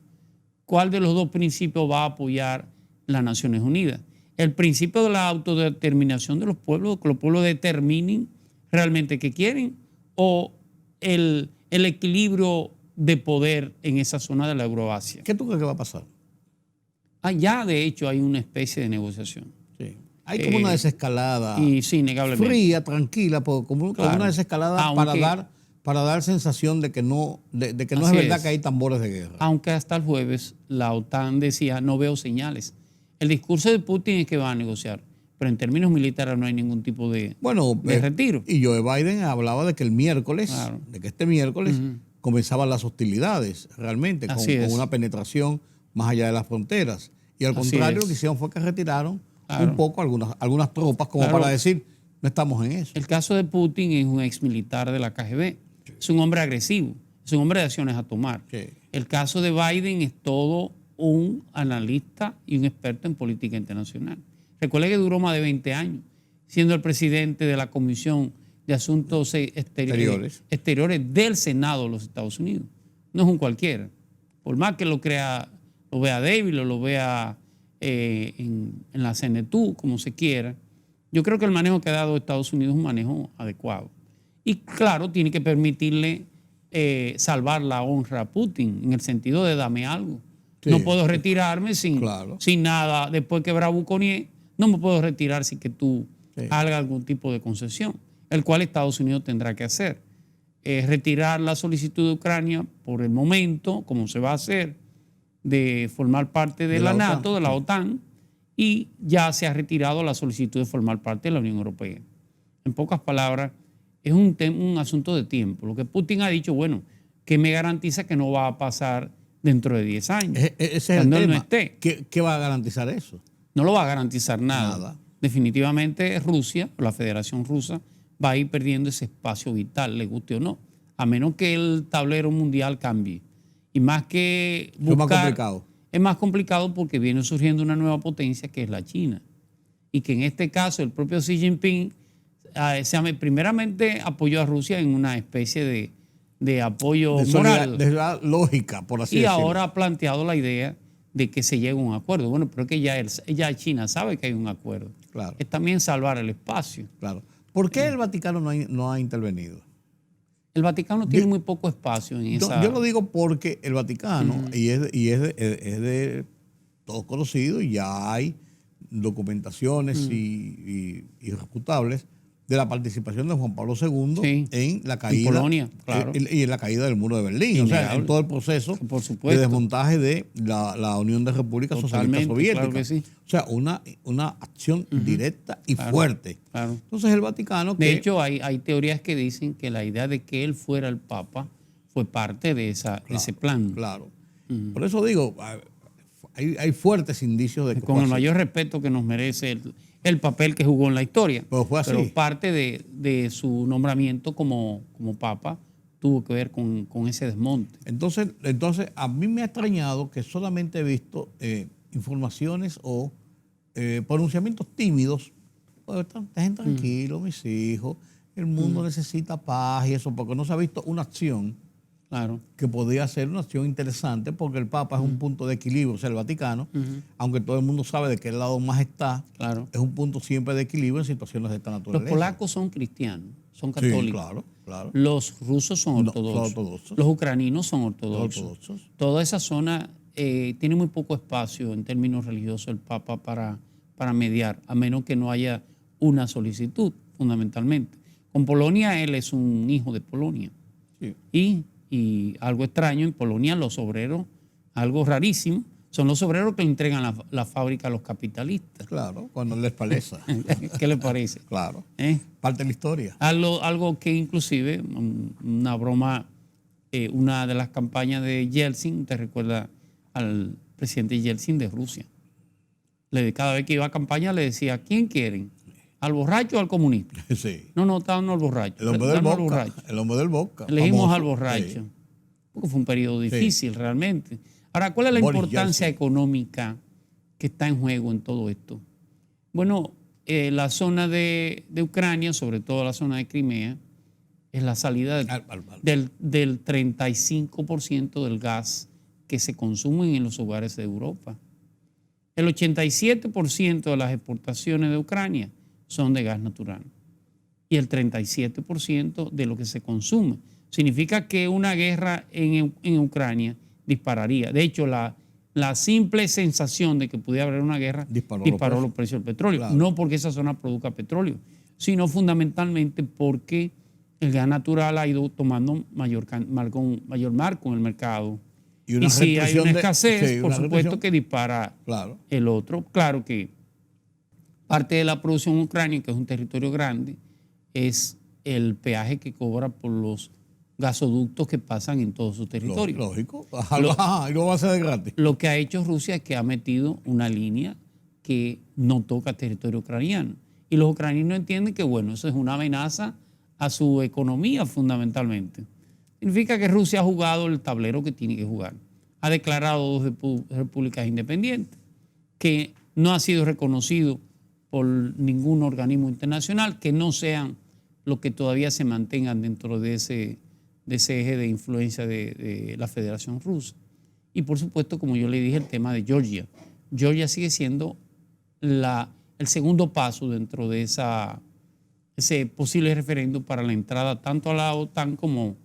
¿Cuál de los dos principios va a apoyar las Naciones Unidas? El principio de la autodeterminación de los pueblos, que los pueblos determinen realmente qué quieren, o el equilibrio de poder en esa zona de la Euroasia. ¿Qué tú crees que va a pasar? Ya de hecho hay una especie de negociación. Sí. Hay como una desescalada Y sí, innegablemente. fría, tranquila, como una desescalada para dar sensación de que no es verdad que hay tambores de guerra. Aunque hasta el jueves la OTAN decía, no veo señales. El discurso de Putin es que va a negociar, pero en términos militares no hay ningún tipo de retiro. Y Joe Biden hablaba de que el miércoles, comenzaban las hostilidades realmente, con una penetración más allá de las fronteras. Y al contrario, lo que hicieron fue que retiraron un poco algunas tropas como para decir, no estamos en eso. El caso de Putin es un ex militar de la KGB. Sí. Es un hombre agresivo, es un hombre de acciones a tomar. Sí. El caso de Biden es todo un analista y un experto en política internacional. Recuerde que duró más de 20 años siendo el presidente de la Comisión de Asuntos Exteriores del Senado de los Estados Unidos. No es un cualquiera. Por más que lo vea débil o lo vea en la CNTU, como se quiera, yo creo que el manejo que ha dado Estados Unidos es un manejo adecuado. Y claro, tiene que permitirle salvar la honra a Putin, en el sentido de dame algo. Sí, no puedo retirarme sin nada. Después que bravuconeé, no me puedo retirar sin que tú hagas algún tipo de concesión, el cual Estados Unidos tendrá que hacer. Retirar la solicitud de Ucrania por el momento, como se va a hacer, de formar parte de la NATO, de la OTAN, y ya se ha retirado la solicitud de formar parte de la Unión Europea. En pocas palabras, es un asunto de tiempo. Lo que Putin ha dicho, bueno, ¿qué me garantiza que no va a pasar dentro de 10 años? Ese es el tema. No esté. ¿Qué va a garantizar eso? No lo va a garantizar nada. Definitivamente Rusia, o la Federación Rusa, va a ir perdiendo ese espacio vital, le guste o no, a menos que el tablero mundial cambie. Y más que buscar... Es más complicado porque viene surgiendo una nueva potencia que es la China. Y que en este caso el propio Xi Jinping primeramente apoyó a Rusia en una especie de apoyo moral. De la lógica, por así decirlo. Y ahora ha planteado la idea de que se llegue a un acuerdo. Bueno, pero es que ya China sabe que hay un acuerdo. Claro. Es también salvar el espacio. Claro. ¿Por qué el Vaticano no ha intervenido? El Vaticano tiene muy poco espacio en esa... Yo lo digo porque el Vaticano, y es de todos conocido, y ya hay documentaciones irrefutables de la participación de Juan Pablo II en la caída, en Polonia, claro. Y en la caída del muro de Berlín, o sea, en todo el proceso de desmontaje de la Unión de Repúblicas Socialistas Soviéticas. Claro que sí. O sea, una acción directa y fuerte. Claro. Entonces el Vaticano... De hecho, hay teorías que dicen que la idea de que él fuera el Papa fue parte de ese plan. Claro. Por eso digo, hay fuertes indicios de que... Con el mayor respeto que nos merece el papel que jugó en la historia. Pero parte de su nombramiento como Papa tuvo que ver con ese desmonte. Entonces, a mí me ha extrañado que solamente he visto informaciones o pronunciamientos tímidos. Pues, estén tranquilos, mis hijos. El mundo necesita paz y eso, porque no se ha visto una acción que podría ser una acción interesante, porque el Papa es un punto de equilibrio, o sea, el Vaticano, aunque todo el mundo sabe de qué lado más está, es un punto siempre de equilibrio en situaciones de esta naturaleza. Los polacos son cristianos, son católicos. Sí, claro. Los rusos son ortodoxos. Los ucranianos son ortodoxos. Toda esa zona tiene muy poco espacio en términos religiosos el Papa para mediar, a menos que no haya una solicitud, fundamentalmente. Con Polonia, él es un hijo de Polonia. Sí. Y algo extraño, en Polonia los obreros, algo rarísimo, son los obreros que le entregan la fábrica a los capitalistas. Claro, cuando les parece. ¿Qué les parece? Claro. Parte de la historia. Algo que inclusive, una broma, una de las campañas de Yeltsin, te recuerda al presidente Yeltsin de Rusia. Cada vez que iba a campaña le decía, ¿quién quieren? ¿Al borracho o al comunista? Sí. No, estaban al borracho. El hombre del Vodka. Elegimos al borracho. Sí. Porque fue un periodo difícil realmente. Ahora, ¿cuál es la importancia económica que está en juego en todo esto? Bueno, la zona de Ucrania, sobre todo la zona de Crimea, es la salida del 35% del gas que se consume en los hogares de Europa. El 87% de las exportaciones de Ucrania son de gas natural y el 37% de lo que se consume. Significa que una guerra en Ucrania dispararía. De hecho, la simple sensación de que pudiera haber una guerra disparó los precios del petróleo. Claro. No porque esa zona produzca petróleo, sino fundamentalmente porque el gas natural ha ido tomando mayor marco en el mercado. Y si hay una escasez, por supuesto que dispara el otro. Claro que parte de la producción ucraniana, que es un territorio grande, es el peaje que cobra por los gasoductos que pasan en todo su territorio. Lógico. Y lo va a hacer de gratis. Lo que ha hecho Rusia es que ha metido una línea que no toca territorio ucraniano. Y los ucranianos entienden que, bueno, eso es una amenaza a su economía fundamentalmente. Significa que Rusia ha jugado el tablero que tiene que jugar. Ha declarado dos repúblicas independientes, que no ha sido reconocido por ningún organismo internacional, que no sean los que todavía se mantengan dentro de ese eje de influencia de la Federación Rusa. Y por supuesto, como yo le dije, el tema de Georgia. Georgia sigue siendo el segundo paso dentro de ese posible referéndum para la entrada tanto a la OTAN como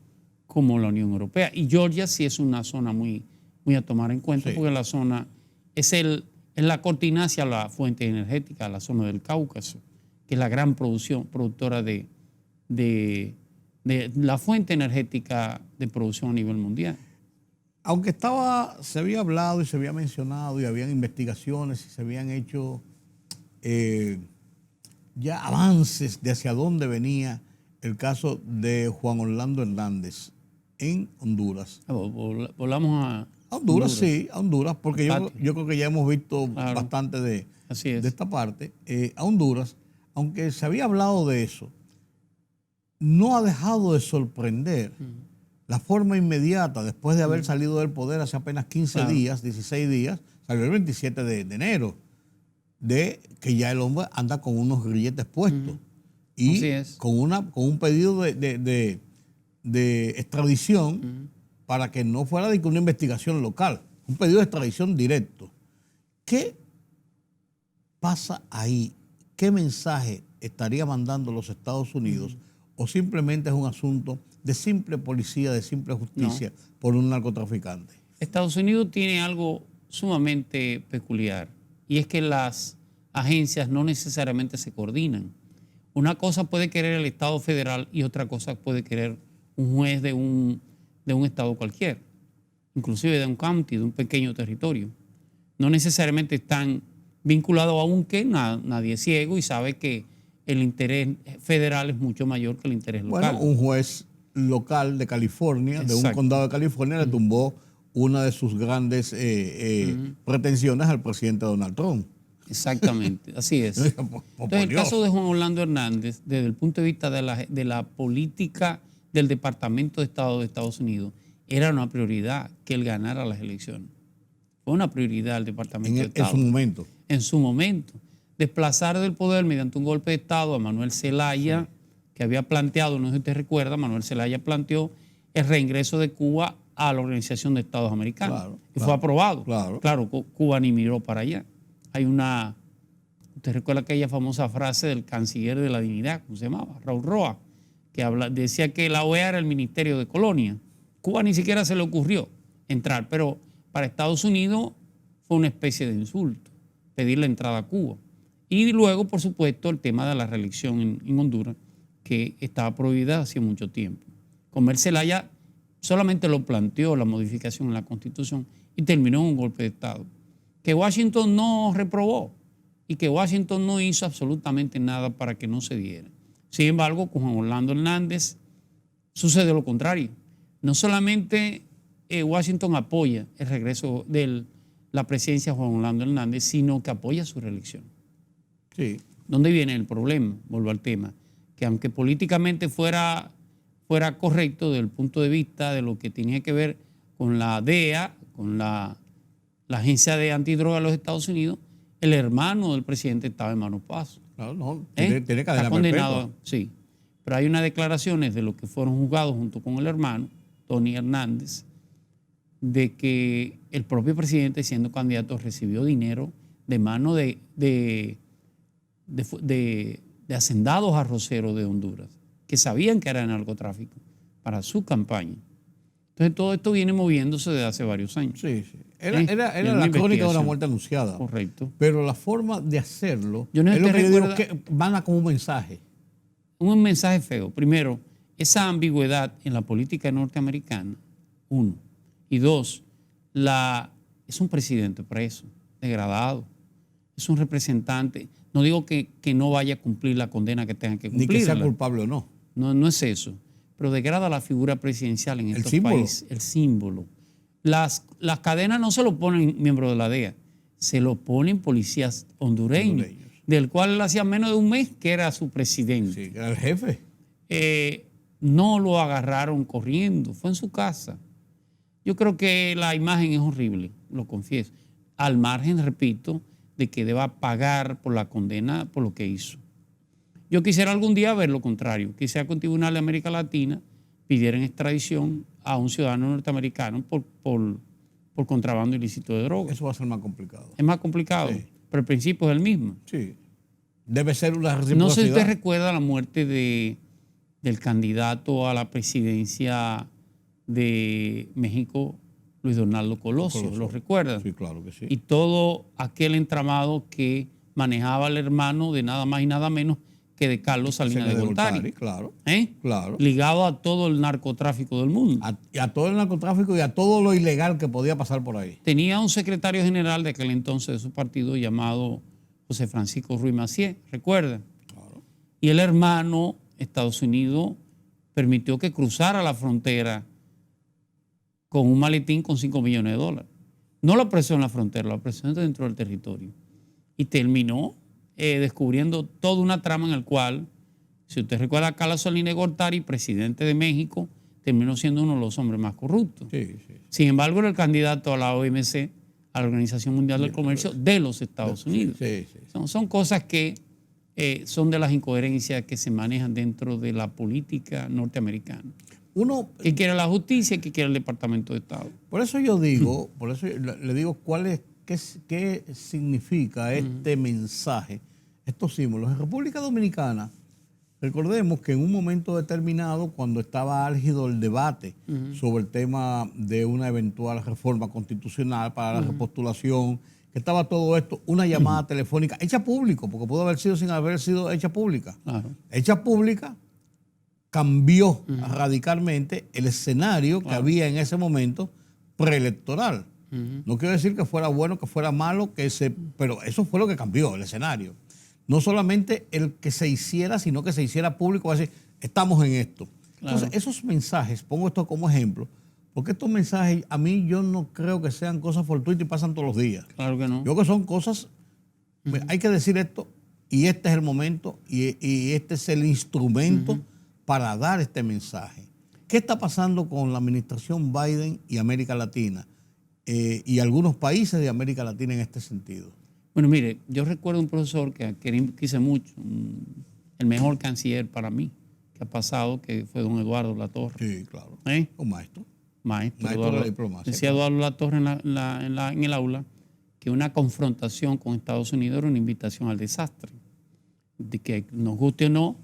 la Unión Europea. Y Georgia sí es una zona muy a tomar en cuenta, porque la zona es la cortina hacia la fuente energética, la zona del Cáucaso, que es la gran productora de la fuente energética de producción a nivel mundial. Aunque se había hablado y se había mencionado y habían investigaciones y se habían hecho ya avances de hacia dónde venía el caso de Juan Orlando Hernández en Honduras. Volamos a Honduras, sí, a Honduras, porque yo creo que ya hemos visto bastante de esta parte. A Honduras, aunque se había hablado de eso, no ha dejado de sorprender la forma inmediata, después de haber salido del poder hace apenas 15 días, 16 días, salió el 27 de enero, de que ya el hombre anda con unos grilletes puestos y con un pedido de extradición para que no fuera de una investigación local, un pedido de extradición directo. ¿Qué pasa ahí? ¿Qué mensaje estaría mandando los Estados Unidos? ¿O simplemente es un asunto de simple policía, de simple justicia por un narcotraficante? Estados Unidos tiene algo sumamente peculiar, y es que las agencias no necesariamente se coordinan. Una cosa puede querer el Estado federal y otra cosa puede querer un juez de un estado cualquiera, inclusive de un county, de un pequeño territorio. No necesariamente están vinculados, aunque nadie es ciego y sabe que el interés federal es mucho mayor que el interés local. Bueno, un juez local de California, de un condado de California, le tumbó una de sus grandes pretensiones al presidente Donald Trump. Exactamente, así es. Entonces, el caso de Juan Orlando Hernández, desde el punto de vista de la política del Departamento de Estado de Estados Unidos, era una prioridad que él ganara las elecciones. Fue una prioridad del Departamento de Estado. En su momento. En su momento. Desplazar del poder mediante un golpe de Estado a Manuel Zelaya, que había planteado, no sé si usted recuerda, Manuel Zelaya planteó el reingreso de Cuba a la Organización de Estados Americanos. Fue aprobado. Claro, Cuba ni miró para allá. Usted recuerda aquella famosa frase del canciller de la dignidad, ¿cómo se llamaba? Raúl Roa, que decía que la OEA era el Ministerio de Colonia. Cuba ni siquiera se le ocurrió entrar, pero para Estados Unidos fue una especie de insulto pedir la entrada a Cuba. Y luego, por supuesto, el tema de la reelección en Honduras, que estaba prohibida hace mucho tiempo. Comer Zelaya solamente lo planteó la modificación en la Constitución y terminó en un golpe de Estado, que Washington no reprobó y que Washington no hizo absolutamente nada para que no se diera. Sin embargo, con Juan Orlando Hernández sucede lo contrario. No solamente Washington apoya el regreso de la presidencia de Juan Orlando Hernández, sino que apoya su reelección. Sí. ¿Dónde viene el problema? Vuelvo al tema. Que aunque políticamente fuera correcto desde el punto de vista de lo que tenía que ver con la DEA, con la Agencia de Antidroga de los Estados Unidos, El hermano del presidente estaba en Mano Paso. Claro, no, tiene cadena Está condenado, perpetua. sí. Pero hay unas declaraciones de los que fueron juzgados junto con el hermano, Tony Hernández, de que el propio presidente, siendo candidato, recibió dinero de mano de hacendados arroceros de Honduras, que sabían que era narcotráfico, para su campaña. Entonces todo esto viene moviéndose desde hace varios años. Sí, sí. Era Y la una crónica de una investigación. muerte anunciada. Correcto. Pero la forma de hacerlo Yo no es sé lo si que te yo digo, recuerdas- que van a como un mensaje. Un mensaje feo. Primero, esa ambigüedad en la política norteamericana, uno. Y dos, es un presidente preso, degradado. Es un representante. No digo que no vaya a cumplir la condena que tenga que Ni cumplir. que sea culpable o no. No es eso. Pero degrada la figura presidencial en estos símbolo. países. El símbolo. Las cadenas no se lo ponen miembros de la DEA, se lo ponen policías hondureños, del cual él hacía menos de un mes que era su presidente. Sí, que era el jefe. No lo agarraron corriendo, fue en su casa. Yo creo que la imagen es horrible, lo confieso. Al margen, repito, de que deba pagar por la condena por lo que hizo. Yo quisiera algún día ver lo contrario. Quisiera que un tribunal de América Latina pidiera extradición a un ciudadano norteamericano por contrabando ilícito de drogas. Eso va a ser más complicado. Es más complicado, Sí. pero el principio es el mismo. Sí. Debe ser una No sé si reciprocidad. usted recuerda la muerte del candidato a la presidencia de México, Luis Donaldo Colosio. ¿Lo recuerda? Sí, claro que sí. Y todo aquel entramado que manejaba el hermano de nada más y nada menos que de Carlos Salinas de Gortari. Claro. ¿Eh? Claro. Ligado a todo el narcotráfico del mundo. A todo el narcotráfico y a todo lo ilegal que podía pasar por ahí. Tenía un secretario general de aquel entonces de su partido llamado José Francisco Ruiz Massieu, ¿recuerda? Claro. Y el hermano, Estados Unidos, permitió que cruzara la frontera con un maletín con $5 millones. No lo apresó en la frontera, lo apresó dentro del territorio. Y terminó descubriendo toda una trama en la cual, si usted recuerda a Carlos Salinas de Gortari, presidente de México, terminó siendo uno de los hombres más corruptos. Sí, sí. Sin embargo, era el candidato a la OMC, a la Organización Mundial del Comercio de los Estados Unidos. Sí, sí. Son cosas que son de las incoherencias que se manejan dentro de la política norteamericana. Uno, ¿Qué quiere la justicia y qué quiere el Departamento de Estado? por eso yo digo, por eso le digo qué significa este mensaje, estos símbolos. En República Dominicana, recordemos que en un momento determinado, cuando estaba álgido el debate sobre el tema de una eventual reforma constitucional para la repostulación, que estaba todo esto, una llamada telefónica hecha público, porque pudo haber sido sin haber sido hecha pública. Claro. Hecha pública, cambió radicalmente el escenario que había en ese momento preelectoral. No quiero decir que fuera bueno, que fuera malo, pero eso fue lo que cambió el escenario. No solamente el que se hiciera, sino que se hiciera público, va a decir, estamos en esto. Claro. Entonces, esos mensajes, pongo esto como ejemplo, porque estos mensajes, a mí yo no creo que sean cosas fortuitas y pasan todos los días. Claro que no. Yo creo que son cosas, hay que decir esto, y este es el momento, y este es el instrumento para dar este mensaje. ¿Qué está pasando con la administración Biden y América Latina? Y algunos países de América Latina en este sentido. Bueno, mire, yo recuerdo un profesor que quise mucho, el mejor canciller para mí, que ha pasado, que fue don Eduardo Latorre. Sí, claro. Un maestro. Maestro de la diplomacia. Decía Eduardo Latorre en el aula que una confrontación con Estados Unidos era una invitación al desastre. De que nos guste o no,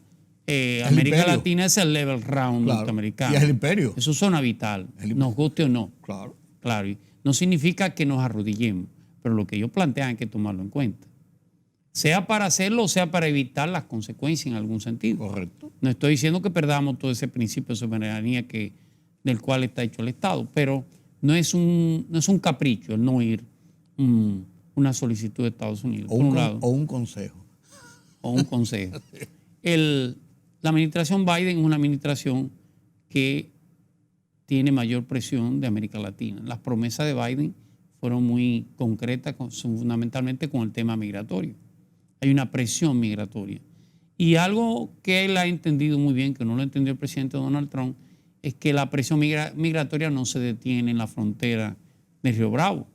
América imperio. Latina es el level round Claro. norteamericano. Y es el imperio. Eso es zona vital, nos guste o no. Claro. Claro, y no significa que nos arrodillemos, pero lo que ellos plantean hay que tomarlo en cuenta. Sea para hacerlo o sea para evitar las consecuencias en algún sentido. Correcto. No estoy diciendo que perdamos todo ese principio de soberanía del cual está hecho el Estado, pero no es un capricho el no ir una solicitud de Estados Unidos, por un lado, O un consejo. o un consejo. La administración Biden es una administración que tiene mayor presión de América Latina. Las promesas de Biden fueron muy concretas, fundamentalmente con el tema migratorio. Hay una presión migratoria. Y algo que él ha entendido muy bien, que no lo entendió el presidente Donald Trump, es que la presión migratoria no se detiene en la frontera de Río Bravo.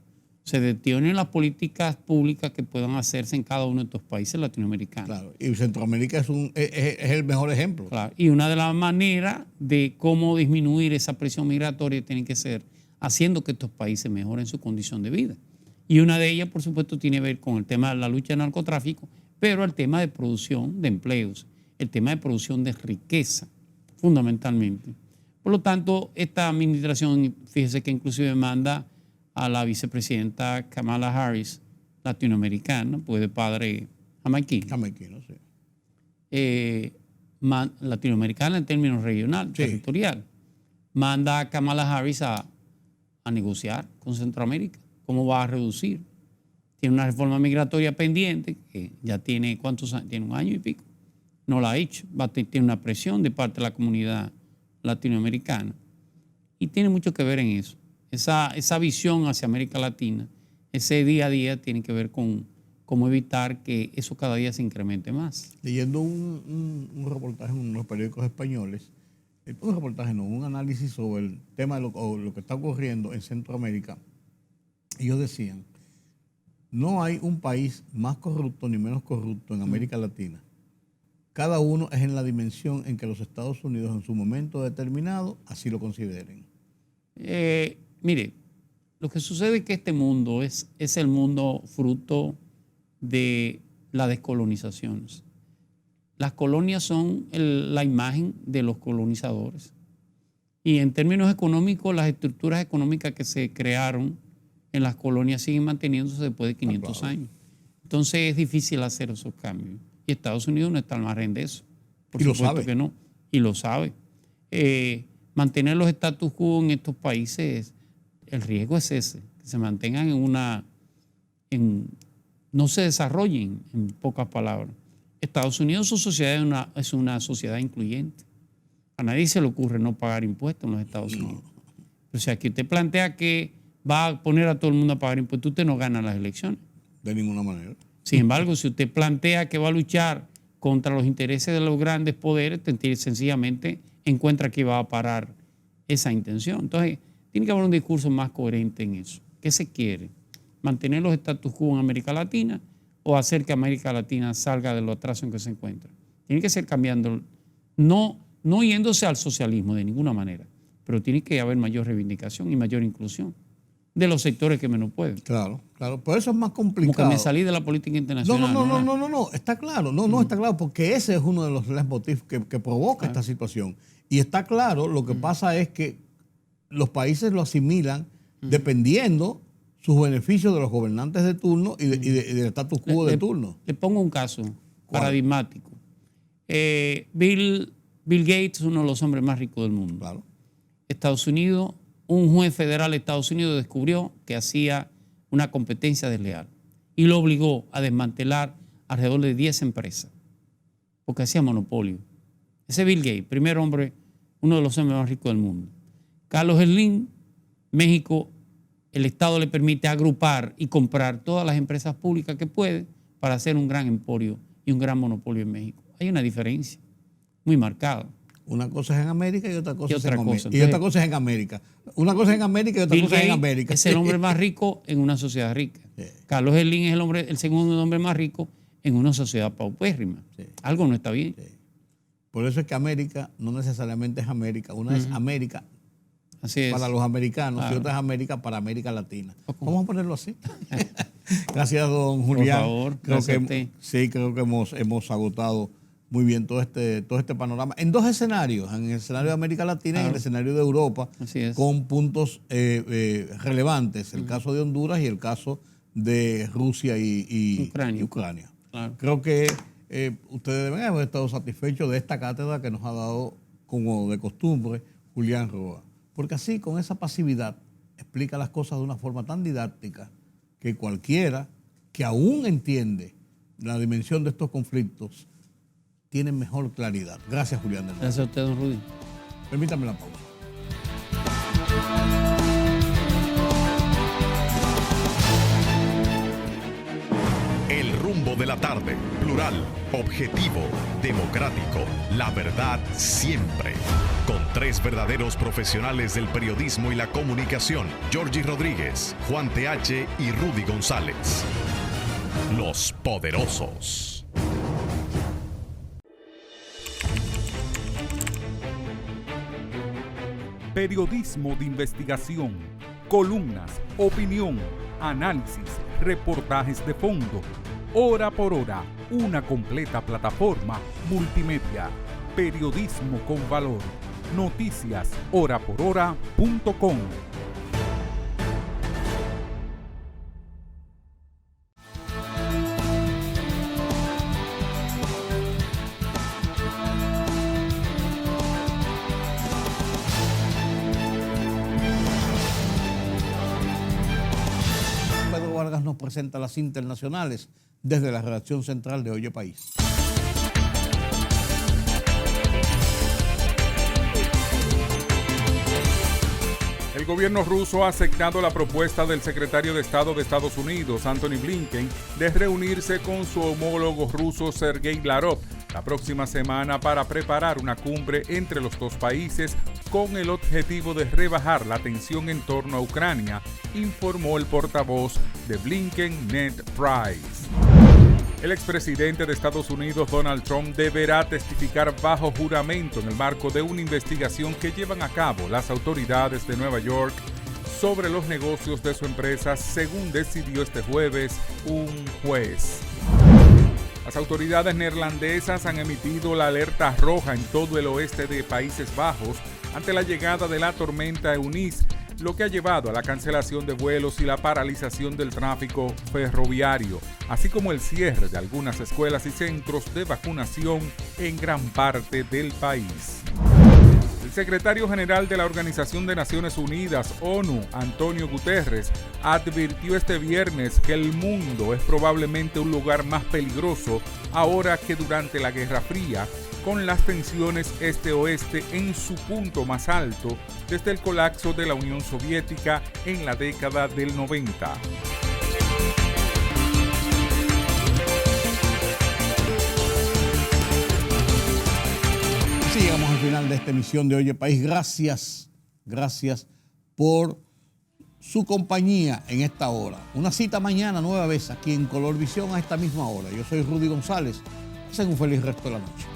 Se detienen las políticas públicas que puedan hacerse en cada uno de estos países latinoamericanos. Claro, y Centroamérica es el mejor ejemplo. Claro. Y una de las maneras de cómo disminuir esa presión migratoria tiene que ser haciendo que estos países mejoren su condición de vida. Y una de ellas, por supuesto, tiene que ver con el tema de la lucha al narcotráfico, pero el tema de producción de empleos, el tema de producción de riqueza, fundamentalmente. Por lo tanto, esta administración, fíjese que inclusive manda a la vicepresidenta Kamala Harris, latinoamericana, pues de padre jamaiquino. Jamaiquino, sí. Latinoamericana en términos regional, Sí. territorial. Manda a Kamala Harris a negociar con Centroamérica cómo va a reducir. Tiene una reforma migratoria pendiente que ya tiene, ¿cuántos años? Tiene 1 año y pico. No la ha hecho. Tiene una presión de parte de la comunidad latinoamericana. Y tiene mucho que ver en eso. Esa visión hacia América Latina, ese día a día tiene que ver con cómo evitar que eso cada día se incremente más. Leyendo un reportaje en unos periódicos españoles, un análisis sobre el tema de lo que está ocurriendo en Centroamérica, ellos decían, no hay un país más corrupto ni menos corrupto en América Latina. Cada uno es en la dimensión en que los Estados Unidos en su momento determinado así lo consideren. Mire, lo que sucede es que este mundo es el mundo fruto de las descolonizaciones. Las colonias son la imagen de los colonizadores. Y en términos económicos, las estructuras económicas que se crearon en las colonias siguen manteniéndose después de 500 años. Entonces es difícil hacer esos cambios. Y Estados Unidos no está al margen de eso. Por y supuesto lo sabe. que no. Y lo sabe. Mantener los status quo en estos países, el riesgo es ese, que se mantengan no se desarrollen, en pocas palabras. Estados Unidos, su sociedad es una sociedad incluyente. A nadie se le ocurre no pagar impuestos en los Estados Unidos. O sea, que usted plantea que va a poner a todo el mundo a pagar impuestos, usted no gana las elecciones. De ninguna manera. Sin embargo, si usted plantea que va a luchar contra los intereses de los grandes poderes, sencillamente encuentra que va a parar esa intención. Entonces, tiene que haber un discurso más coherente en eso. ¿Qué se quiere? ¿Mantener los status quo en América Latina o hacer que América Latina salga de los atrasos en que se encuentra? Tiene que ser cambiando, no yéndose al socialismo de ninguna manera, pero tiene que haber mayor reivindicación y mayor inclusión de los sectores que menos pueden. Claro. Por eso es más complicado. Como que me salí de la política internacional. No, está claro. No, está claro, porque ese es uno de los motivos que provoca esta situación. Y está claro, lo que pasa es que los países lo asimilan dependiendo sus beneficios de los gobernantes de turno y del status quo de turno. Le pongo un caso paradigmático. Bill Gates es uno de los hombres más ricos del mundo. Claro. Estados Unidos, un juez federal de Estados Unidos descubrió que hacía una competencia desleal y lo obligó a desmantelar alrededor de 10 empresas porque hacía monopolio. Ese Bill Gates, primer hombre, uno de los hombres más ricos del mundo. Carlos Slim, México, el Estado le permite agrupar y comprar todas las empresas públicas que puede para hacer un gran emporio y un gran monopolio en México. Hay una diferencia muy marcada. Una cosa es en América y otra cosa es en cosa. América. Y otra cosa es en América. Una cosa es en América y otra Bill cosa es en Gates América. es el hombre más rico en una sociedad rica. Sí. Carlos Slim es el segundo hombre más rico en una sociedad paupérrima. Sí. Algo no está bien. Sí. Por eso es que América no necesariamente es América. Una es América Así es. para los americanos Claro. y otra es América para América Latina. Vamos a ponerlo así. Gracias, don Julián. Por favor, creo gracias a que usted. sí, creo que hemos agotado muy bien todo este panorama. En dos escenarios, en el escenario de América Latina y en el escenario de Europa, Así es. con puntos relevantes. El caso de Honduras y el caso de Rusia y Ucrania. Claro. Creo que ustedes deben haber estado satisfechos de esta cátedra que nos ha dado, como de costumbre, Julián Roa. Porque así, con esa pasividad, explica las cosas de una forma tan didáctica que cualquiera que aún entiende la dimensión de estos conflictos tiene mejor claridad. Gracias, Julián. Gracias a usted, don Rudy. Permítame la pausa. El rumbo 5 de la tarde. Plural, objetivo, democrático, la verdad siempre. Con 3 verdaderos profesionales del periodismo y la comunicación, Georgie Rodríguez, Juan TH y Rudy González. Los Poderosos. Periodismo de investigación, columnas, opinión, análisis, reportajes de fondo. Hora por hora, una completa plataforma multimedia. Periodismo con valor. Noticias horaporhora.com. Pedro Vargas nos presenta las internacionales desde la redacción central de Oye País. El gobierno ruso ha aceptado la propuesta del secretario de Estado de Estados Unidos, Antony Blinken, de reunirse con su homólogo ruso, Sergei Lavrov, la próxima semana para preparar una cumbre entre los dos países con el objetivo de rebajar la tensión en torno a Ucrania, informó el portavoz de Blinken, Ned Price. El expresidente de Estados Unidos, Donald Trump, deberá testificar bajo juramento en el marco de una investigación que llevan a cabo las autoridades de Nueva York sobre los negocios de su empresa, según decidió este jueves un juez. Las autoridades neerlandesas han emitido la alerta roja en todo el oeste de Países Bajos ante la llegada de la tormenta Eunice, lo que ha llevado a la cancelación de vuelos y la paralización del tráfico ferroviario, así como el cierre de algunas escuelas y centros de vacunación en gran parte del país. El secretario general de la Organización de Naciones Unidas, ONU, Antonio Guterres, advirtió este viernes que el mundo es probablemente un lugar más peligroso ahora que durante la Guerra Fría, con las tensiones este-oeste en su punto más alto desde el colapso de la Unión Soviética en la década del 90. Así llegamos al final de esta emisión de Oye País. Gracias por su compañía en esta hora. Una cita mañana nueva vez aquí en Color Visión a esta misma hora. Yo soy Rudy González. Pasen un feliz resto de la noche.